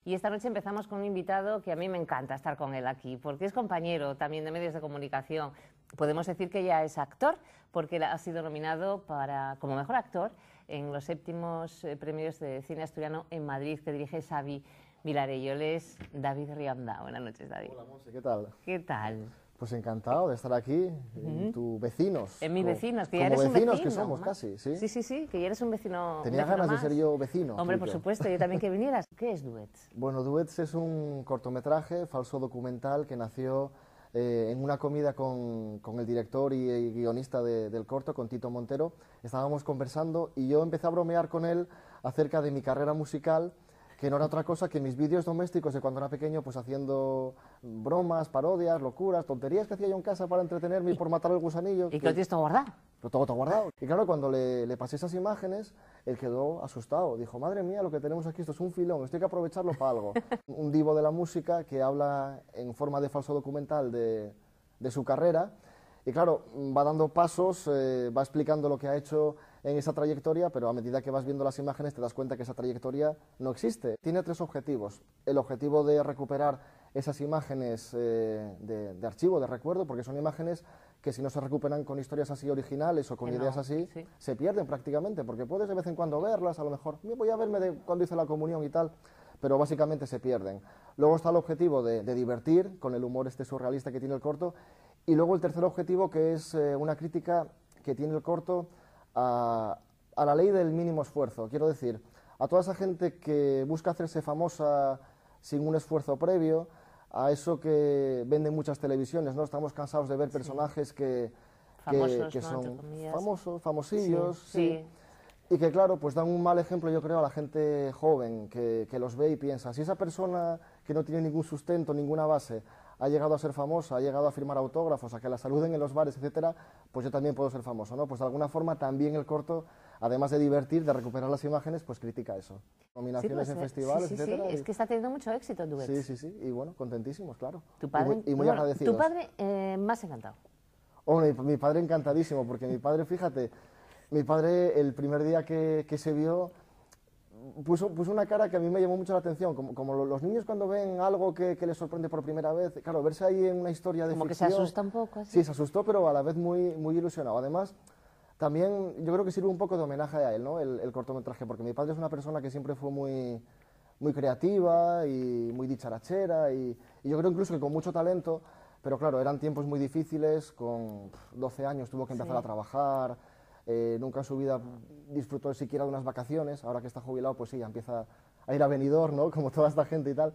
Y esta noche empezamos con un invitado que a mí me encanta estar con él aquí, porque es compañero también de medios de comunicación. Podemos decir que ya es actor, porque él ha sido nominado como mejor actor en los 7º premios de cine asturiano en Madrid, que dirige Xavi Vilarello. Él es David Rianda. Buenas noches, David. Hola, Monse, ¿qué tal? ¿Qué tal? Pues encantado de estar aquí, en tus vecinos. En mis vecinos, que ya como eres un vecinos vecino. que somos casi, ¿sí? Sí, que ya eres un vecino. Tenía ganas de ser yo vecino. Hombre, Kiko. por supuesto, yo también que vinieras. ¿Qué es Duets? Bueno, Duets es un cortometraje, falso documental, que nació en una comida con el director y guionista del corto, con Tito Montero. Estábamos conversando y yo empecé a bromear con él acerca de mi carrera musical, que no era otra cosa que mis vídeos domésticos de cuando era pequeño, pues haciendo bromas, parodias, locuras, tonterías que hacía yo en casa para entretenerme y por matar el gusanillo. ¿Y que lo tienes todo guardado? Pero todo guardado. Y claro, cuando le pasé esas imágenes, él quedó asustado. Dijo, madre mía, lo que tenemos aquí, esto es un filón, esto hay que aprovecharlo para algo. Un divo de la música que habla en forma de falso documental de su carrera. Y claro, va dando pasos, va explicando lo que ha hecho en esa trayectoria, pero a medida que vas viendo las imágenes te das cuenta que esa trayectoria no existe. Tiene 3 objetivos. El objetivo de recuperar esas imágenes de archivo, de recuerdo, porque son imágenes que si no se recuperan con historias así originales o con ideas así, se pierden prácticamente, porque puedes de vez en cuando verlas, a lo mejor, voy a verme de cuando hice la comunión y tal, pero básicamente se pierden. Luego está el objetivo de divertir, con el humor este surrealista que tiene el corto, y luego el tercer objetivo, que es una crítica que tiene el corto a la ley del mínimo esfuerzo. Quiero decir, a toda esa gente que busca hacerse famosa sin un esfuerzo previo, a eso que venden muchas televisiones, ¿no? Estamos cansados de ver personajes que son famosos, famosillos, sí. Y que claro, pues dan un mal ejemplo, yo creo, a la gente joven que los ve y piensa, si esa persona que no tiene ningún sustento, ninguna base, ha llegado a ser famosa, ha llegado a firmar autógrafos, a que la saluden en los bares, etcétera, pues yo también puedo ser famoso, ¿no? Pues de alguna forma también el corto, además de divertir, de recuperar las imágenes, pues critica eso. Nominaciones en festivales, etcétera. Sí, es que está teniendo mucho éxito en Duets. Sí, y bueno, contentísimos, claro. Tu padre, y muy agradecidos. Tu padre más encantado. Oh, mi padre encantadísimo, porque mi padre, fíjate, mi padre el primer día que se vio puso una cara que a mí me llamó mucho la atención, como los niños cuando ven algo que les sorprende por primera vez, claro, verse ahí en una historia de como ficción... Como que se asusta un poco, así. Sí, se asustó, pero a la vez muy ilusionado. Además, también yo creo que sirve un poco de homenaje a él, ¿no? El cortometraje, porque mi padre es una persona que siempre fue muy creativa y muy dicharachera, y yo creo incluso que con mucho talento, pero claro, eran tiempos muy difíciles, con 12 años tuvo que empezar a trabajar, nunca en su vida disfrutó siquiera de unas vacaciones, ahora que está jubilado, pues sí, ya empieza a ir a Benidorm, ¿no? Como toda esta gente y tal,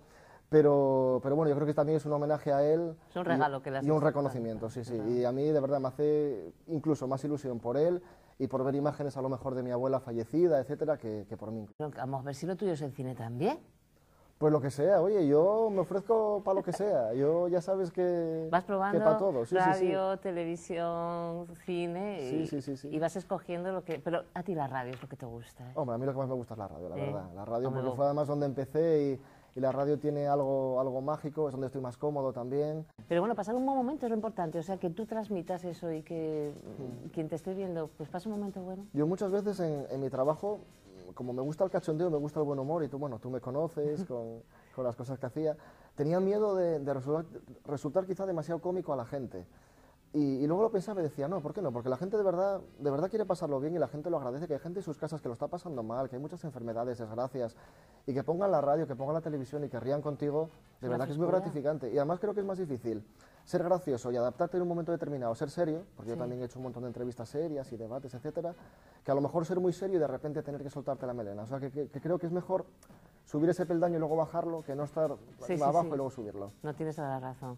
pero bueno, yo creo que también es un homenaje a él. Es un regalo que le has y un reconocimiento, sí, y a mí de verdad me hace incluso más ilusión por él y por ver imágenes a lo mejor de mi abuela fallecida, etcétera, que por mí. Vamos a ver si lo tuyo es el cine también. Pues lo que sea, oye, yo me ofrezco para lo que sea, yo ya sabes que... Vas probando para todo. Sí, radio, televisión, cine, sí. Y vas escogiendo lo que... Pero a ti la radio es lo que te gusta, ¿eh? Hombre, a mí lo que más me gusta es la radio, la verdad. La radio porque fue además donde empecé y la radio tiene algo mágico, es donde estoy más cómodo también. Pero bueno, pasar un buen momento es lo importante, o sea, que tú transmitas eso y que quien te esté viendo, pues pase un momento bueno. Yo muchas veces en mi trabajo, como me gusta el cachondeo, me gusta el buen humor, y tú me conoces con las cosas que hacía, tenía miedo de resultar quizá demasiado cómico a la gente. Y luego lo pensaba y decía, no, ¿por qué no? Porque la gente de verdad quiere pasarlo bien y la gente lo agradece, que hay gente en sus casas que lo está pasando mal, que hay muchas enfermedades, desgracias, y que pongan la radio, que pongan la televisión y que rían contigo, de verdad que es muy gratificante. Y además creo que es más difícil ser gracioso y adaptarte en un momento determinado, ser serio, porque yo también he hecho un montón de entrevistas serias y debates, etcétera, que a lo mejor ser muy serio y de repente tener que soltarte la melena. O sea, que creo que es mejor subir ese peldaño y luego bajarlo, que no estar abajo y luego subirlo. No tienes toda la razón.